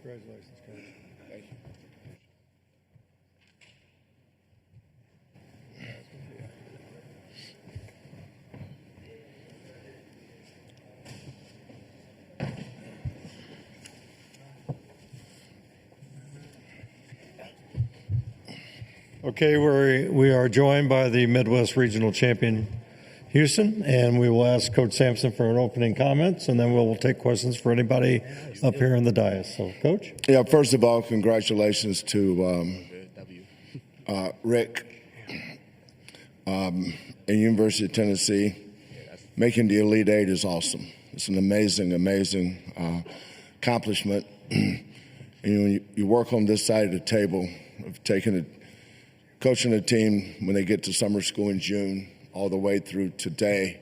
Congratulations, Coach. Thank you. Okay, we are joined by the Midwest Regional Champion, Houston, and we will ask Coach Sampson for an opening comments, and then we'll take questions for anybody up here in the dais. So, Coach? Yeah, first of all, congratulations to Rick and University of Tennessee. Making the Elite Eight is awesome. It's an amazing accomplishment. And when you work on this side of the table of coaching a team when they get to summer school in June all the way through today,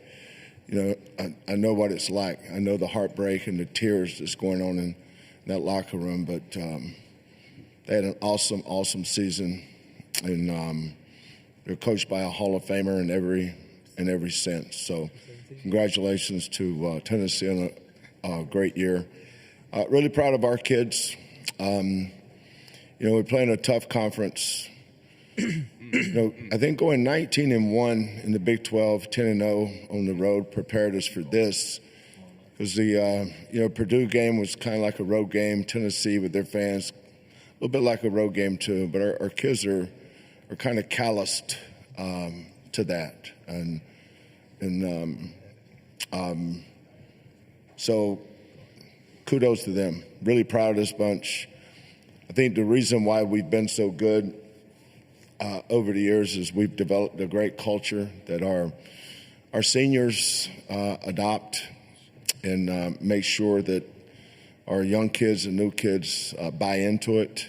I know what it's like. I know the heartbreak and the tears that's going on in that locker room, but they had an awesome season, and they're coached by a Hall of Famer in every sense. So congratulations to Tennessee on a great year. Really proud of our kids. We're playing a tough conference. I think going 19-1 in the Big 12, 10-0 on the road prepared us for this, because the Purdue game was kind of like a road game. Tennessee with their fans, a little bit like a road game too. But our kids are kind of calloused to that, and so kudos to them. Really proud of this bunch. I think the reason why we've been so good over the years is we've developed a great culture that our seniors adopt, and make sure that our young kids and new kids buy into it.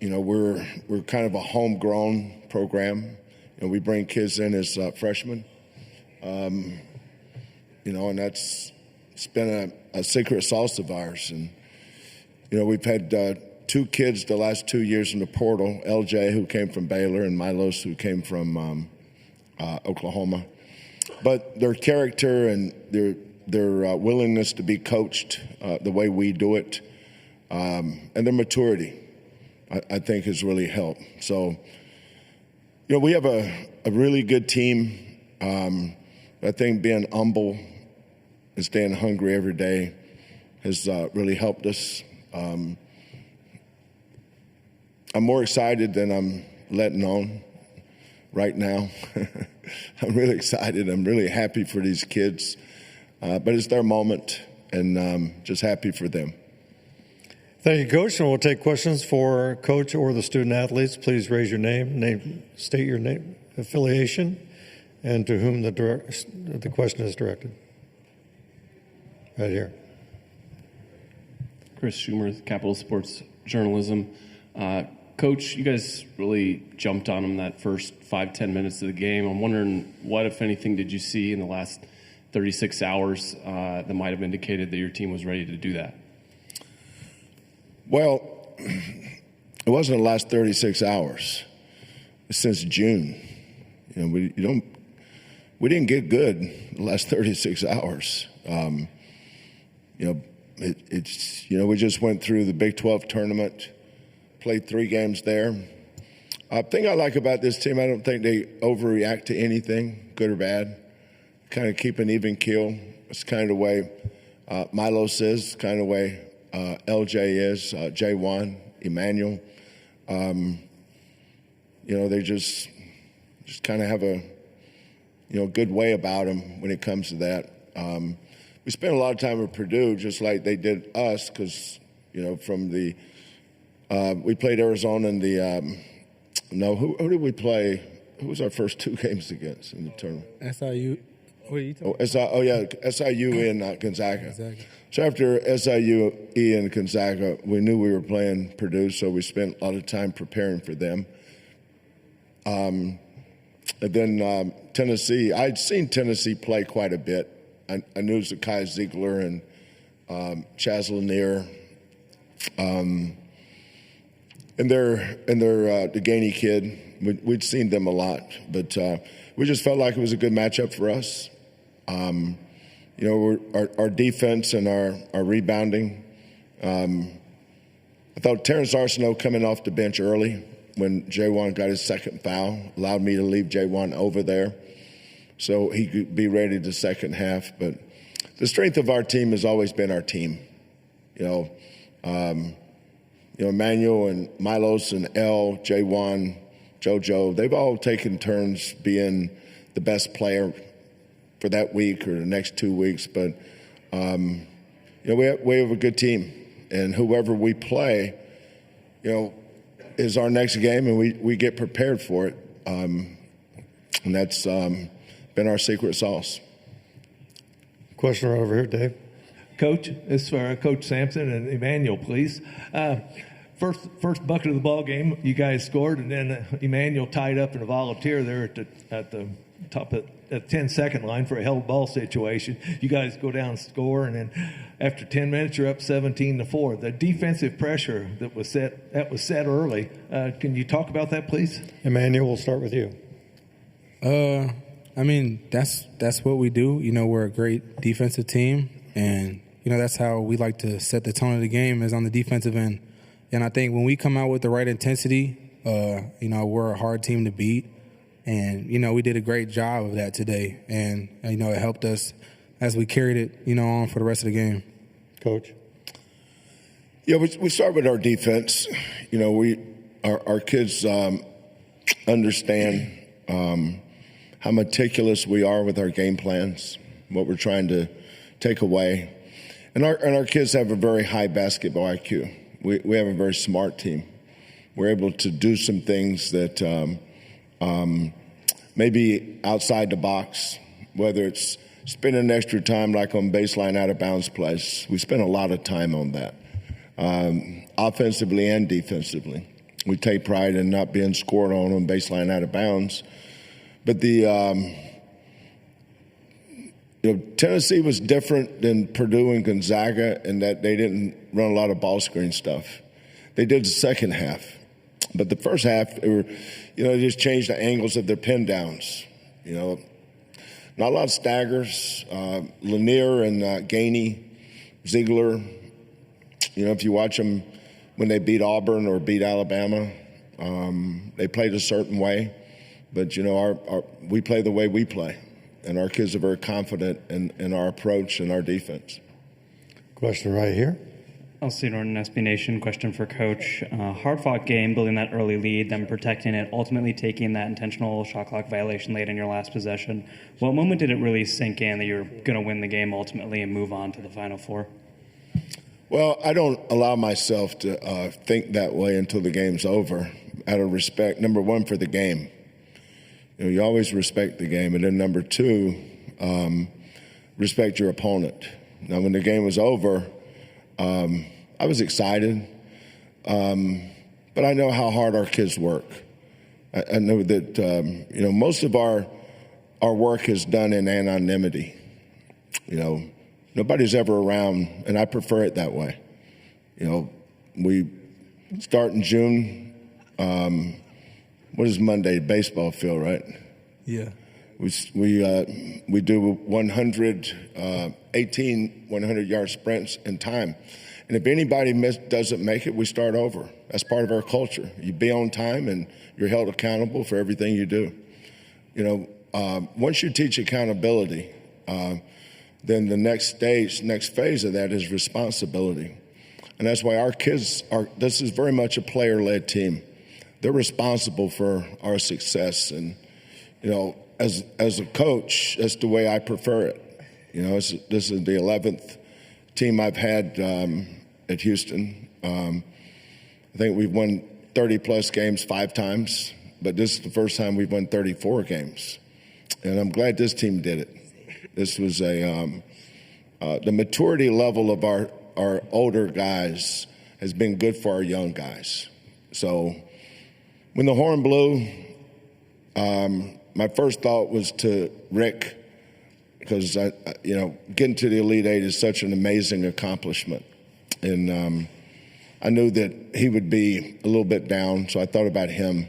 We're kind of a homegrown program, and we bring kids in as freshmen. And it's been a secret sauce of ours. And we've had two kids the last 2 years in the portal, LJ, who came from Baylor, and Milos, who came from Oklahoma. But their character and their willingness to be coached the way we do it, and their maturity, I think has really helped. So, we have a really good team. I think being humble and staying hungry every day has really helped us. I'm more excited than I'm letting on right now. I'm really excited. I'm really happy for these kids. But it's their moment, and just happy for them. Thank you, Coach. And we'll take questions for Coach or the student athletes. Please raise your name, state your name, affiliation, and to whom the question is directed. Right here. Chris Schumer, Capital Sports Journalism. Coach, you guys really jumped on them that first 5-10 minutes of the game. I'm wondering what, if anything, did you see in the last 36 hours that might have indicated that your team was ready to do that? Well, it wasn't the last 36 hours. It's since June. We didn't get good the last 36 hours. We just went through the Big 12 tournament, played 3 games there. The thing I like about this team, I don't think they overreact to anything, good or bad. Kind of keep an even keel. It's kind of the way Milos is, kind of the way LJ is, J1, Emmanuel. They just kind of have a good way about them when it comes to that. We spent a lot of time at Purdue, just like they did us, because from the we played Arizona in the who did we play? Who was our first 2 games against in the tournament? SIU. What are you talking SIU and Gonzaga. So after SIU and Gonzaga, we knew we were playing Purdue, so we spent a lot of time preparing for them. And then Tennessee, I'd seen Tennessee play quite a bit. I knew it was Kai Ziegler and Chaz Lanier, and their Deganey kid. We'd seen them a lot, but we just felt like it was a good matchup for us. Our defense and our rebounding I thought Terrence Arsenault coming off the bench early when J1 got his second foul allowed me to leave J1 over there so he could be ready the second half. But the strength of our team has always been our team. Emmanuel and Milos and L, J1, JoJo, they've all taken turns being the best player for that week or the next 2 weeks. But, we have a good team. And whoever we play, is our next game, and we get prepared for it. And that's been our secret sauce. Question right over here, Dave. Coach, this is for Coach Sampson and Emmanuel, please. First bucket of the ball game, you guys scored, and then Emmanuel tied up in a volunteer there at the top of the 10-second line for a held ball situation. You guys go down and score, and then after 10 minutes, you're up 17-4. The defensive pressure that was set early. Can you talk about that, please? Emmanuel, we'll start with you. That's what we do. We're a great defensive team, and that's how we like to set the tone of the game is on the defensive end. And I think when we come out with the right intensity, we're a hard team to beat. And, we did a great job of that today. And, it helped us as we carried it, on for the rest of the game. Coach? Yeah, we start with our defense. Our kids understand how meticulous we are with our game plans, what we're trying to take away. And our kids have a very high basketball IQ. We have a very smart team. We're able to do some things that maybe outside the box, whether it's spending extra time like on baseline out of bounds plays. We spend a lot of time on that, offensively and defensively. We take pride in not being scored on baseline out of bounds. But Tennessee was different than Purdue and Gonzaga in that they didn't run a lot of ball screen stuff. They did the second half. But the first half, they just changed the angles of their pin downs. Not a lot of staggers. Lanier and Gainey, Ziegler, if you watch them when they beat Auburn or beat Alabama, they played a certain way. But, we play the way we play. And our kids are very confident in our approach and our defense. Question right here. LC Norton, SB Nation. Question for Coach. Hard-fought game, building that early lead, then protecting it, ultimately taking that intentional shot clock violation late in your last possession. What moment did it really sink in that you were going to win the game ultimately and move on to the Final Four? Well, I don't allow myself to think that way until the game's over, out of respect, number one, for the game. You always respect the game. And then number two, respect your opponent. Now, when the game was over, I was excited, but I know how hard our kids work. I know that, most of our work is done in anonymity. Nobody's ever around, and I prefer it that way. We start in June. What is Monday? Baseball field, right? Yeah. We do 18 100-yard sprints in time. And if anybody doesn't make it, we start over. That's part of our culture. You be on time, and you're held accountable for everything you do. Once you teach accountability, then the next phase of that is responsibility. And that's why our kids this is very much a player-led team. They're responsible for our success. And, as a coach, that's the way I prefer it. This is the 11th team I've had at Houston. I think we've won 30-plus games 5 times, but this is the first time we've won 34 games. And I'm glad this team did it. This was the maturity level of our older guys has been good for our young guys. So when the horn blew, my first thought was to Rick, because getting to the Elite Eight is such an amazing accomplishment, and I knew that he would be a little bit down, so I thought about him.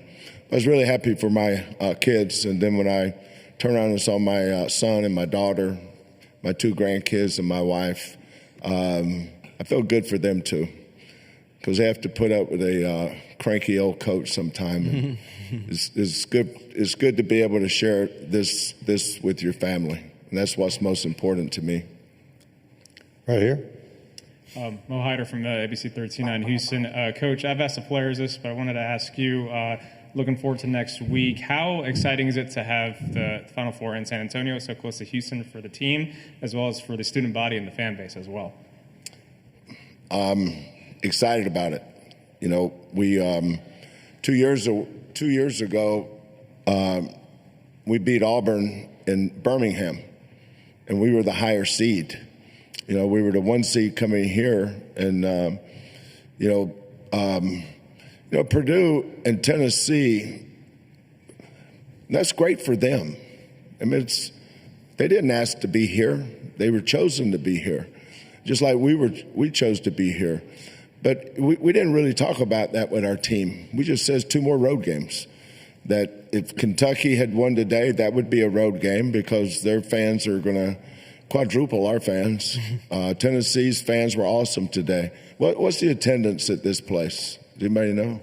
I was really happy for my kids, and then when I turned around and saw my son and my daughter, my 2 grandkids and my wife, I I feel good for them too, because they have to put up with a cranky old coach sometime. It's good to be able to share this with your family, and that's what's most important to me. Right here. Mo Hyder from ABC 13 Houston. Coach, I've asked the players this, but I wanted to ask you, looking forward to next week, how exciting is it to have the Final Four in San Antonio so close to Houston for the team, as well as for the student body and the fan base as well? Excited about it. You know, we 2 years ago, we beat Auburn in Birmingham, and we were the higher seed. You know, we were the 1 seed coming here, and Purdue and Tennessee. That's great for them. I mean, they didn't ask to be here; they were chosen to be here, just like we chose to be here. But we didn't really talk about that with our team. We just said 2 more road games. That if Kentucky had won today, that would be a road game because their fans are going to quadruple our fans. Tennessee's fans were awesome today. What's the attendance at this place? Does anybody know?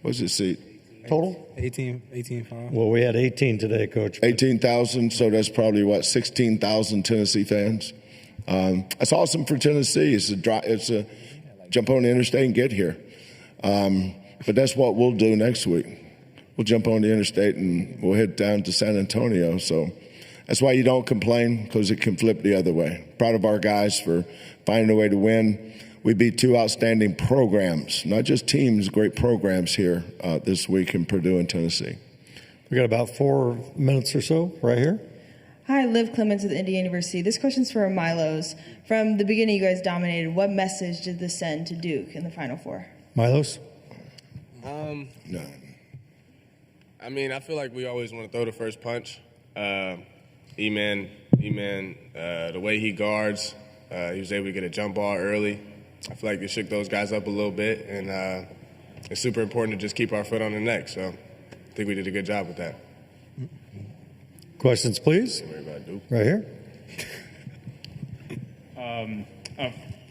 What's the seat? Total? 18,500. Well, we had 18 today, Coach. 18,000, so that's probably, 16,000 Tennessee fans. That's awesome for Tennessee. It's a jump on the interstate and get here. But that's what we'll do next week. We'll jump on the interstate and we'll head down to San Antonio. So that's why you don't complain, because it can flip the other way. Proud of our guys for finding a way to win. We beat 2 outstanding programs, not just teams, great programs here this week in Purdue and Tennessee. We got about 4 minutes or so right here. Hi, Liv Clemens with Indiana University. This question's for Milos. From the beginning, you guys dominated. What message did this send to Duke in the Final Four? Milos? No. I mean, I feel like we always want to throw the first punch. E-Man, the way he guards, he was able to get a jump ball early. I feel like it shook those guys up a little bit, and it's super important to just keep our foot on the neck. So I think we did a good job with that. Questions, please. Right here.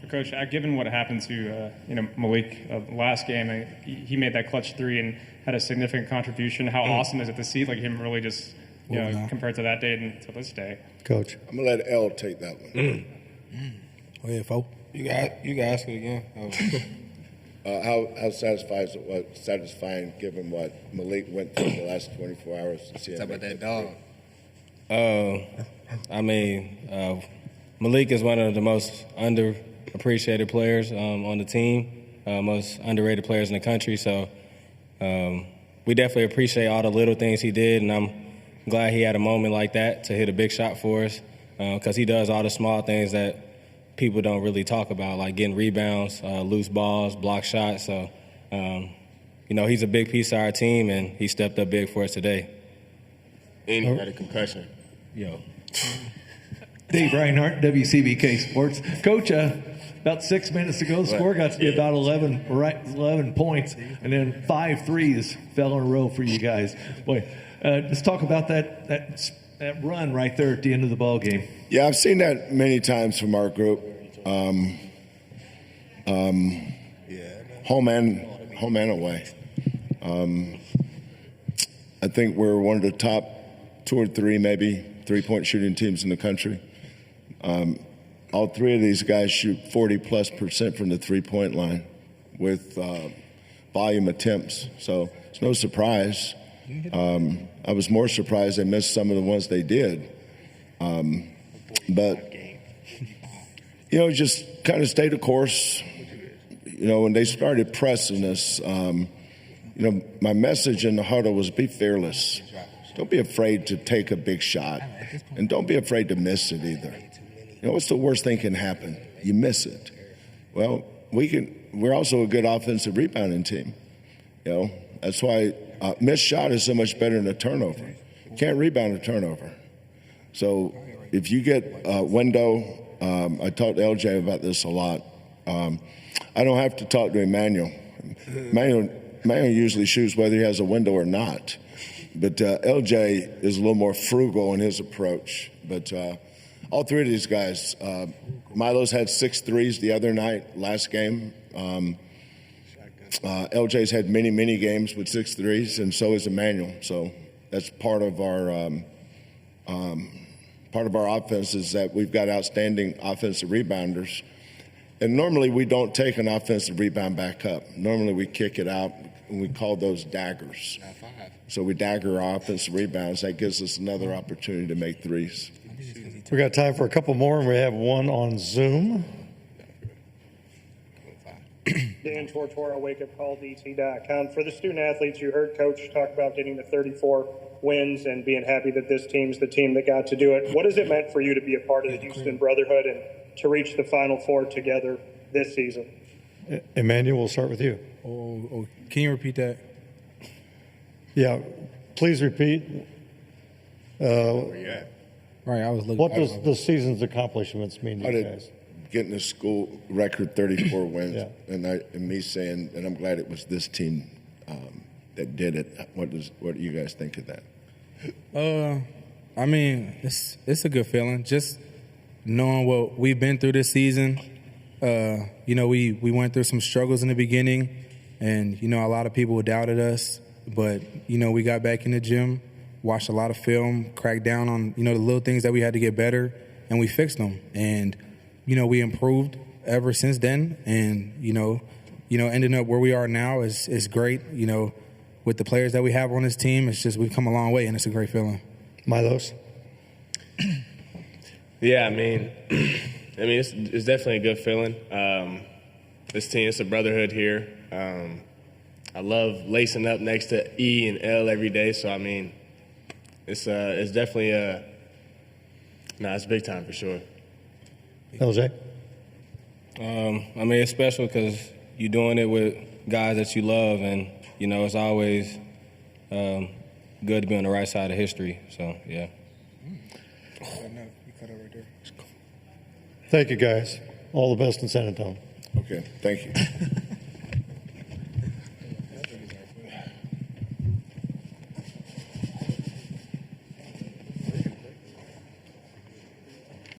Coach, given what happened to Malik last game, he made that clutch 3 and had a significant contribution. How awesome is it to see him really just compared to that day and to this day? Coach. I'm going to let L take that one. Go ahead, Fo. You can ask it again. How satisfying given what Malik went through the last 24 hours to see him. Talk about that dog. I mean, Malik is one of the most underappreciated players on the team, most underrated players in the country. So we definitely appreciate all the little things he did, and I'm glad he had a moment like that to hit a big shot for us, because he does all the small things that people don't really talk about, like getting rebounds, loose balls, block shots. So, he's a big piece of our team, and he stepped up big for us today. And he had a concussion. Yo. Dave Reinhardt, WCBK Sports. Coach, about 6 minutes ago, the score got to be about 11 points, and then 5 threes fell in a row for you guys. Boy, let's talk about that run right there at the end of the ball game. Yeah, I've seen that many times from our group. Home and away. I think we're one of the top 2 or 3 maybe three-point shooting teams in the country. All 3 of these guys shoot 40+% from the three-point line with volume attempts. So it's no surprise. I was more surprised they missed some of the ones they did. But, just kind of stay the course. When they started pressing us, my message in the huddle was be fearless. Don't be afraid to take a big shot, and don't be afraid to miss it either. What's the worst thing can happen? You miss it. Well, we're also a good offensive rebounding team. That's why missed shot is so much better than a turnover. You can't rebound a turnover. So if you get a window, I talked to LJ about this a lot. I don't have to talk to Emmanuel. Emmanuel usually shoots whether he has a window or not. But LJ is a little more frugal in his approach. But all three of these guys. Milo's had 6 threes the other night, last game. LJ's had many games with 6 threes, and so is Emmanuel. So that's part of our offense is that we've got outstanding offensive rebounders. And normally we don't take an offensive rebound back up. Normally we kick it out, and we call those daggers. So we dagger our offensive rebounds. That gives us another opportunity to make threes. We got time for a couple more, and we have one on Zoom. Dan Tortora, wakeupcalldt.com. For the student athletes, you heard Coach talk about getting the 34 wins and being happy that this team's the team that got to do it. What has it meant for you to be a part of the Houston Brotherhood and to reach the Final Four together this season? Emmanuel, we'll start with you. Can you repeat that? Yeah, please repeat. Right, I was looking. What does the season's accomplishments mean to you guys? Getting the school record 34 wins, Yeah. and me saying, and I'm glad it was this team that did it. What do you guys think of that? I mean, it's a good feeling. Just knowing what we've been through this season. We went through some struggles in the beginning, and a lot of people doubted us. But we got back in the gym, watched a lot of film, cracked down on the little things that we had to get better, and we fixed them. And we improved ever since then. And ending up where we are now is great. With the players that we have on this team, it's just we've come a long way, and it's a great feeling. Milos? Yeah, I mean, it's definitely a good feeling. This team, it's a brotherhood here. I love lacing up next to E and L every day. So I mean, it's definitely it's big time for sure. LJ? It's special because you're doing it with guys that you love, and it's always good to be on the right side of history. So yeah. Thank you, guys. All the best in San Antonio. Okay, thank you.